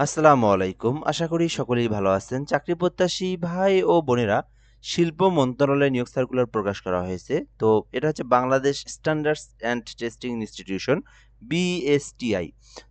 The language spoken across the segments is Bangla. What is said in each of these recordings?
আসসালামু আলাইকুম। আশা করি সকলেই ভালো আছেন। চাকরি প্রত্যাশী ভাই ও বোনেরা, শিল্প মন্ত্রণালয়ে নিয়োগ সার্কুলার প্রকাশ করা হয়েছে। তো এটা হচ্ছে Bangladesh standards and testing institution BSTI.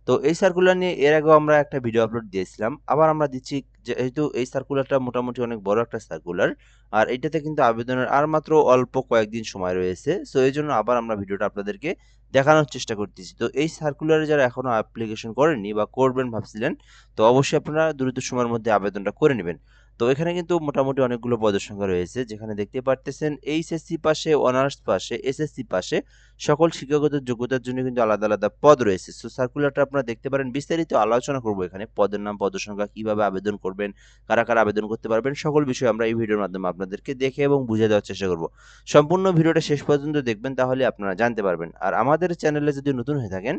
তো এই সার্কুলার নিয়ে এর আগেও আমরা একটা ভিডিও আপলোড দিয়েছিলাম। আবার আমরা দিচ্ছি, যেহেতু এই সার্কুলারটা মোটামুটি অনেক বড় একটা সার্কুলার। আর এটাতে কিন্তু আবেদনের আর মাত্র অল্প কয়েকদিন সময় রয়েছে। সো এইজন্য আবার আমরা ভিডিওটা আপনাদেরকে দেখানোর চেষ্টা করতেছি। তো এই সার্কুলারে যারা এখনো অ্যাপ্লিকেশন করেননি বা করবেন ভাবছিলেন, তো অবশ্যই আপনারা দ্রুত সময়ের মধ্যে আবেদনটা করে নেবেন। তো এখানে কিন্তু মোটামুটি অনেকগুলো পদের সংখ্যা রয়েছে, যেখানে দেখতে পারতেছেন এইচএসসি পাশে, অনার্স পাশে, এসএসসি পাশে সকল শিক্ষাগত যোগ্যতার জন্য কিন্তু আলাদা আলাদা পদ রয়েছে। সো সার্কুলারটা আপনারা দেখতে পারেন, বিস্তারিত আলোচনা করব এখানে। পদের নাম, পদের সংখ্যা, কিভাবে আবেদন করবেন, কারা কারা আবেদন করতে পারবেন, সকল বিষয় আমরা এই ভিডিওর মাধ্যমে আপনাদেরকে দেখে এবং বুঝিয়ে দেওয়ার চেষ্টা করব। সম্পূর্ণ ভিডিওটা শেষ পর্যন্ত দেখবেন, তাহলে আপনারা জানতে পারবেন। আর আমাদের চ্যানেলে যদি নতুন হয়ে থাকেন,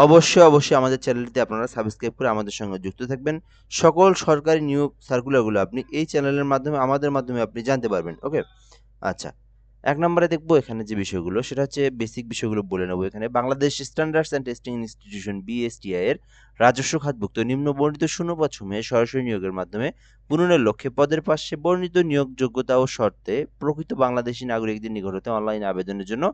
অবশ্যই আমাদের চ্যানেলটিতে আপনারা সাবস্ক্রাইব করে আমাদের সঙ্গে যুক্ত থাকবেন। সকল সরকারি নিয়োগ সার্কুলারগুলো আপনি এই চ্যানেলের মাধ্যমে, আমাদের মাধ্যমে আপনি জানতে পারবেন। ওকে? আচ্ছা। ১ নম্বরে দেখব এখানে যে বিষয়গুলো, সেটা হচ্ছে বেসিক বিষয়গুলো বলে নেব এখানে। Bangladesh standards and testing institution BSTI এর রাজস্ব খাতভুক্ত নিম্ন বর্ণিত শূন্যপদসমূহে সরাসরি নিয়োগের মাধ্যমে পূরণের লক্ষ্যে পদের পাশে বর্ণিত নিয়োগ যোগ্যতা ও শর্তে প্রকৃত বাংলাদেশী নাগরিকদের নিকট হতে অনলাইনে আবেদনের জন্য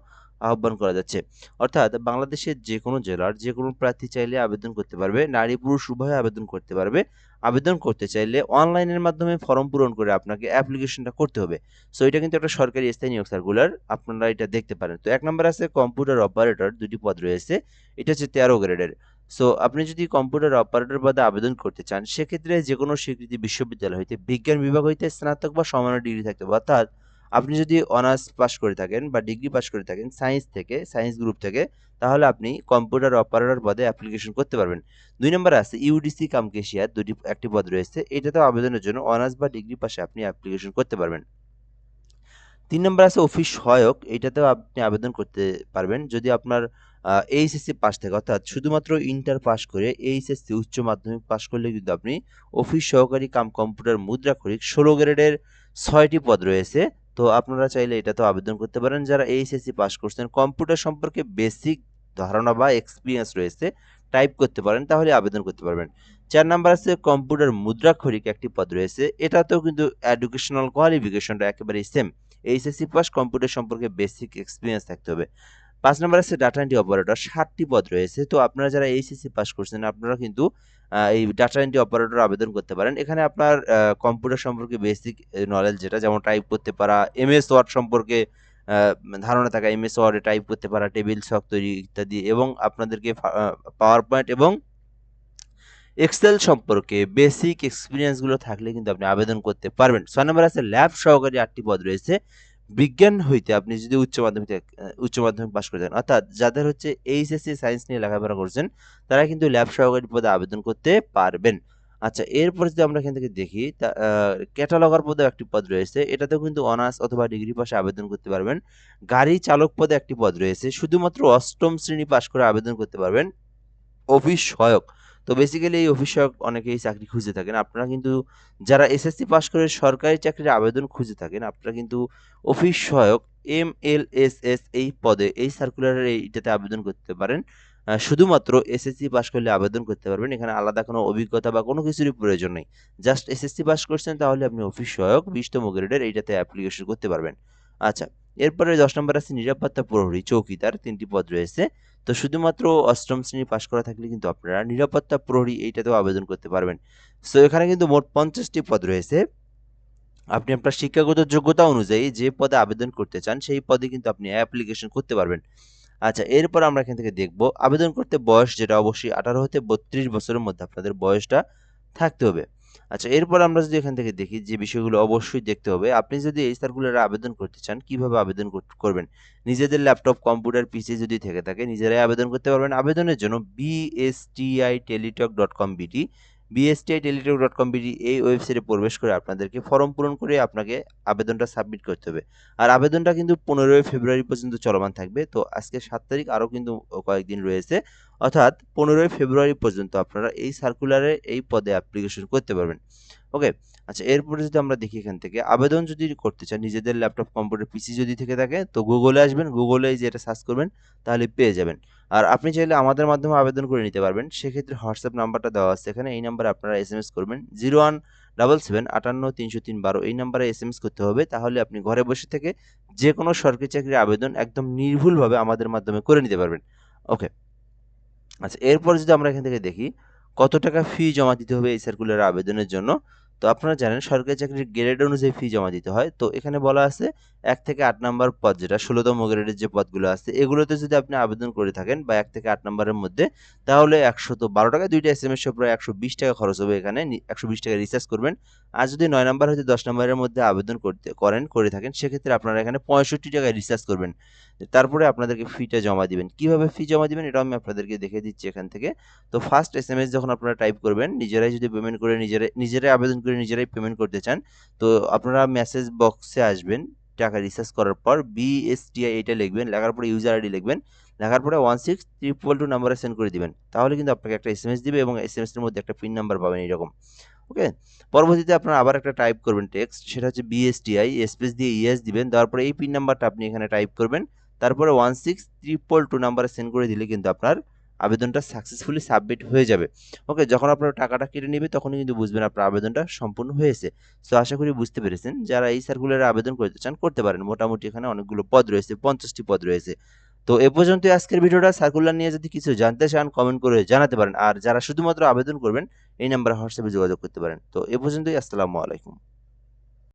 আহ্বান করা যাচ্ছে। অর্থাৎ বাংলাদেশের যেকোনো জেলার যেকোনো প্রার্থী চাইলে আবেদন করতে পারবে। নারী পুরুষ উভয়ে আবেদন করতে পারবে। আবেদন করতে চাইলে অনলাইনের মাধ্যমে ফর্ম পূরণ করে আপনাকে অ্যাপ্লিকেশনটা করতে হবে। সো এটা কিন্তু একটা সরকারি স্থায়ী নিয়োগ সার্কুলার, আপনারা এটা দেখতে পারেন। তো ১ নম্বরে আছে কম্পিউটার অপারেটর, ২ টি পদ রয়েছে। এটা হচ্ছে ১৩ গ্রেডের। সো আপনি যদি কম্পিউটার অপারেটর পদে আবেদন করতে চান, সেক্ষেত্রে যেকোনো স্বীকৃত বিশ্ববিদ্যালয় হইতে, বিজ্ঞান বিভাগ হইতে স্নাতক বা সমমানের ডিগ্রি থাকতে হবে। অর্থাৎ আপনি যদি অনার্স পাস করে থাকেন বা ডিগ্রি পাস করে থাকেন সায়েন্স থেকে, সায়েন্স গ্রুপ থেকে, তাহলে আপনি কম্পিউটার অপারেটর পদে অ্যাপ্লিকেশন করতে পারবেন। ২ নম্বরে আছে ইউডিসি কাম ক্যাশিয়ার, একটি পদ রয়েছে। এটাতেও আবেদনের জন্য অনার্স বা ডিগ্রি পাশে আপনি অ্যাপ্লিকেশন করতে পারবেন। ৩ নম্বর আছে অফিস সহায়ক। এইটাতেও আপনি আবেদন করতে পারবেন যদি আপনার এইচএসসি পাস থাকে, অর্থাৎ শুধুমাত্র ইন্টার পাস করে এইচএসসি উচ্চ মাধ্যমিক পাস করলে কিন্তু আপনি অফিস সহকারী কাম কম্পিউটার মুদ্রাক্ষরিক ১৬ গ্রেডের ৬ টি পদ রয়েছে। তো আপনারা চাইলে এটাতেও আবেদন করতে পারেন। যারা এইচএসসি পাস করছেন, কম্পিউটার সম্পর্কে বেসিক ধারণা বা এক্সপেরিয়েন্স রয়েছে, টাইপ করতে পারেন, তাহলে আবেদন করতে পারবেন। ৪ নাম্বার আছে কম্পিউটার মুদ্রাক্ষরিক, একটি পদ রয়েছে। এটাতেও কিন্তু এডুকেশনাল কোয়ালিফিকেশনটা একেবারেই সেম। এইচএসসি পাস, কম্পিউটার সম্পর্কে বেসিক এক্সপেরিয়েন্স থাকতে হবে। ৫ নাম্বার আছে ডাটা এন্ট্রি অপারেটর, ৭ টি পদ রয়েছে। তো আপনারা যারা এইচএসসি পাস করছেন, আপনারা কিন্তু এই ডাটা এন্ট্রি অপারেটর আবেদন করতে পারেন। এখানে আপনার কম্পিউটার সম্পর্কে বেসিক নলেজ, যেটা যেমন টাইপ করতে পারা, এমএস ওয়ার্ড সম্পর্কে আ ধারণা থাকা, এমএস ওয়ার্ডে টাইপ করতে পারা, টেবিল ছক তৈরি ইত্যাদি, এবং আপনাদেরকে পাওয়ার পয়েন্ট এবং এক্সেল সম্পর্কে বেসিক এক্সপেরিয়েন্স গুলো থাকলে কিন্তু আপনি আবেদন করতে পারবেন। ৬ নম্বরে আছে ল্যাব সহকারী, ৮ টি পদ রয়েছে। বিজ্ঞান হইতে আপনি যদি উচ্চ মাধ্যমিক পাস করে থাকেন, অর্থাৎ যাদের হচ্ছে এইচএসসি সায়েন্স নিয়ে লেখাপড়া করছেন, তারা কিন্তু ল্যাব সহকারী পদে আবেদন করতে পারবেন। আচ্ছা, এরপরে যদি আমরা এখান থেকে দেখি, ক্যাটালগার পদেও একটি পদ রয়েছে। এটাতেও কিন্তু অনার্স অথবা ডিগ্রি পাশে আবেদন করতে পারবেন। গাড়ি চালক পদে একটি পদ রয়েছে। শুধুমাত্র ৮ম শ্রেণী পাস করে আবেদন করতে পারবেন। অফিস সহায়ক। তো বেসিক্যালি এই অফিস সহায়ক অনেকেই চাকরি খুঁজে থাকেন। আপনারা কিন্তু যারা এসএসসি পাস করে সরকারি চাকরির আবেদন খুঁজে থাকেন, আপনারা কিন্তু অফিস সহায়ক এমএলএসএস এই পদে, এই সার্কুলারের এইটাতে আবেদন করতে পারেন। শুধুমাত্র এসএসসি পাস করলে আবেদন করতে পারবেন। এখানে আলাদা কোনো অভিজ্ঞতা বা কোনো কিছুরই প্রয়োজন নেই। জাস্ট এসএসসি পাস করছেন, তাহলে আপনি অফিস সহায়ক ২০তম গ্রেডের এইটাতে অ্যাপ্লিকেশন করতে পারবেন। আচ্ছা, এরপরে ১০ নম্বরে আছে নিরাপত্তা প্রহরী, চৌকিদার, ৩ টি পদ রয়েছে। তো শুধুমাত্র ৮ম শ্রেণী পাস করা থাকলে কিন্তু আপনারা নিরাপত্তা প্রহরী এইটাতেও আবেদন করতে পারবেন। সো এখানে কিন্তু মোট ৫০ টি পদ রয়েছে। আপনি আপনার শিক্ষাগত যোগ্যতা অনুযায়ী যে পদে আবেদন করতে চান, সেই পদে কিন্তু আপনি অ্যাপ্লিকেশন করতে পারবেন। আচ্ছা, এরপর আমরা এখান থেকে দেখব আবেদন করতে বয়স, যেটা অবশ্যই ১৮ হতে ৩২ বছরের মধ্যে আপনাদের বয়সটা থাকতে হবে। আচ্ছা, এরপর আমরা যদি এখান থেকে দেখি যে বিষয়গুলো অবশ্যই দেখতে হবে, আপনি যদি এই সার্কুলারে আবেদন করতে চান, কিভাবে আবেদন করবেন? নিজেদের ল্যাপটপ, কম্পিউটার, পিসি যদি থেকে থাকে, নিজেরাই আবেদন করতে পারবেন। আবেদনের জন্য bstiteletalk.com.bd এই ওয়েবসাইটে প্রবেশ করে আপনাদেরকে ফর্ম পূরণ করে আপনাকে আবেদনটা সাবমিট করতে হবে। আর আবেদনটা কিন্তু ১৫ই ফেব্রুয়ারি পর্যন্ত চলমান থাকবে। তো আজকে ৭ তারিখ, আরও কিন্তু কয়েকদিন রয়েছে। অর্থাৎ ১৫ই ফেব্রুয়ারি পর্যন্ত আপনারা এই সার্কুলারে এই পদে অ্যাপ্লিকেশন করতে পারবেন। ওকে। আচ্ছা, এরপরে যদি আমরা দেখি এখান থেকে আবেদন যদি করতে চান নিজেদের ল্যাপটপ, কম্পিউটার, পিসি যদি থেকে থাকে তো গুগলে আসবেন, গুগলে এই যে এটা সার্চ করবেন তাহলে পেয়ে যাবেন। আর আপনি চাইলে আমাদের মাধ্যমে আবেদন করে নিতে পারবেন। সেক্ষেত্রে হোয়াটসঅ্যাপ নাম্বারটা দেওয়া আছে এখানে, এই নাম্বারে আপনারা এসএমএস করবেন 0177 58 312 এই নাম্বারে এসএমএস করতে হবে। তাহলে আপনি ঘরে বসে থেকে যে কোনো সরকারি চাকরির আবেদন একদম নির্ভুলভাবে আমাদের মাধ্যমে করে নিতে পারবেন। ওকে। আচ্ছা, এরপর যদি আমরা এখান থেকে দেখি কত টাকা ফি জমা দিতে হবে এই সার্কুলার আবেদনের জন্য। তো আপনারা জানেন সরকারি চাকরির গ্রেড অনুযায়ী ফি জমা দিতে হয়। তো এখানে বলা আছে ১ থেকে ৮ নাম্বার পদ, যেটা ১৬তম গ্রেডের যে পদগুলো আছে এগুলোতে যদি আপনি আবেদন করে থাকেন বা ১ থেকে ৮ নাম্বারের মধ্যে, তাহলে ১১২ টাকা, ২টা এসএমএস সহ প্রায় ১২০ টাকা খরচ হবে এখানে। ১২০ টাকা রিচার্জ করবেন। আর যদি ৯ নাম্বার হতে 10 নাম্বারের মধ্যে আবেদন করে থাকেন সেক্ষেত্রে আপনারা এখানে ৬৫ টাকায় রিচার্জ করবেন। তারপরে আপনাদেরকে ফিটা জমা দিবেন। কিভাবে ফি জমা দিবেন এটাও আমি আপনাদেরকে দেখিয়ে দিচ্ছি এখান থেকে। তো ফার্স্ট এসএমএস যখন আপনারা টাইপ করবেন, নিজেরাই যদি পেমেন্ট করে নিজেরাই আবেদন করে নিজেরাই পেমেন্ট করতে চান, তো আপনারা মেসেজ বক্সে আসবেন। টাকা রিচার্জ করার পর বিএসটিআই এটা লিখবেন, লেখার পরে ইউজার আইডি লিখবেন, লেখার পরে 16322 নাম্বারে সেন্ড করে দিবেন। তাহলে কিন্তু আপনাকে একটা এসএমএস দিবে এবং এসএমএস এর মধ্যে একটা পিন নাম্বার পাবেন এরকম। ওকে। পরবর্তীতে আপনারা আবার একটা টাইপ করবেন টেক্সট, সেটা হচ্ছে বিএসটিআই স্পেস দিয়ে ইয়েস দিবেন, দেওয়ার পরে এই পিন নাম্বারটা আপনি এখানে টাইপ করবেন, তারপরে 16322 নাম্বারে সেন্ড করে দিলে কিন্তু আপনার আবেদনটা সাকসেসফুলি সাবমিট হয়ে যাবে। ওকে, যখন আপনার টাকাটা কেটে নেবে তখনই কিন্তু বুঝবেন আপনার আবেদনটা সম্পূর্ণ হয়েছে। সো আশা করি বুঝতে পেরেছেন। যারা এই সার্কুলারে আবেদন করতে চান করতে পারেন। মোটামুটি এখানে অনেকগুলো পদ রয়েছে, 50টি পদ রয়েছে। তো এ পর্যন্তই আজকের ভিডিওটা। সার্কুলার নিয়ে যদি কিছু জানতে চান কমেন্ট করে জানাতে পারেন। আর যারা শুধুমাত্র আবেদন করবেন এই নাম্বারে হোয়াটসঅ্যাপে যোগাযোগ করতে পারেন। তো এ পর্যন্তই। আসসালামু আলাইকুম।